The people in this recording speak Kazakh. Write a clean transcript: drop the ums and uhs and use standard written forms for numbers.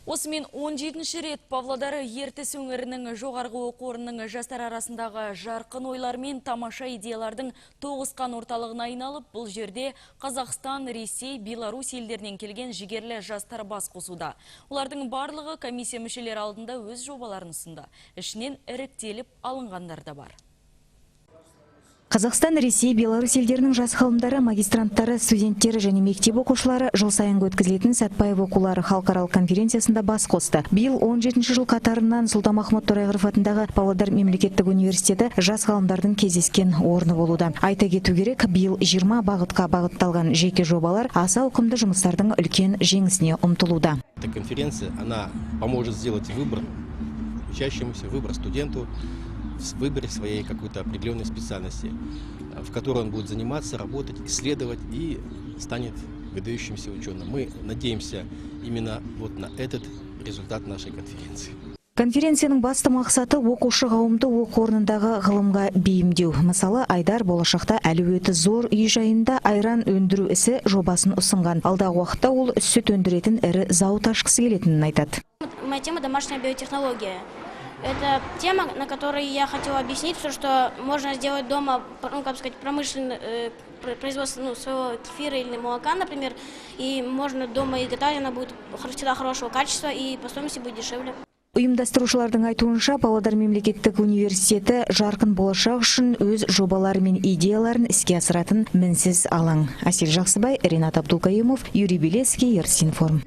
Осымен 17-ші рет Павлодар ертіс өңірінің жоғарғы оқу орнының жастар арасындағы жарқын ойлар мен тамаша идеялардың тоғысқан орталығына айналып, бұл жерде Қазақстан, Ресей, Беларусь елдерінен келген жігерлі жастар бас қосуда. Олардың барлығы комиссия мүшелері алдында өз жобаларын ұсынды. Ішінен іріктеліп алынғандар да бар. Қазақстан, Ресей, Беларусь елдерінің жас ғалымдары, магистранттары, студенттері және мектеп оқушылары жыл сайынғы өткізілетін Сәтпаев оқулары халықаралық конференциясында бас қосты. Биыл 17-ші жыл қатарынан Сұлтанмахмұт Торайғыров атындағы Павлодар мемлекеттік университеті жас ғалымдардың кездескен орны болуда. Айта кету керек, биыл 20 бағытқа бағытталған жеке жобалар аса ауқымды жұмыстардың үлкен жеңісіне ұмтылуда. Эта конференция, она поможет сделать выбор учащемуся, выбор студенту, в выборе своей какой-то определенной специальности, в которой он будет заниматься, работать, исследовать и станет выдающимся ученым. Мы надеемся именно вот на этот результат нашей конференции. Конференцияның басты мақсаты оқушы қауымды оқу орнындағы ғылымға бейімдеу. Мысалы, Айдар болашақта әлеуеті зор үй жайында айран өндіру ісі жобасын ұсынған. Алдағы уақытта ол сүт өндіретін ірі зауыт ашқысы келетінін айтады. Моя тема — домашняя биотехнология. Это тема, на которой я хотела объяснить, что можно сделать дома, ну, как сказать, промышленное производство своего кефира или молока, например, и можно дома и готовить, она будет всегда хорошего качества и по стоимости будет дешевле. Ұйымдастырушылардың айтуынша, Павлодар мемлекеттік университеті жарқын болашақ үшін өз жобалары мен идеяларын іске асыратын мінсіз алаң. Әсел Жақсыбай, Ренат Абдулкаимов, Юрий Белецкий, Ертіс Информ.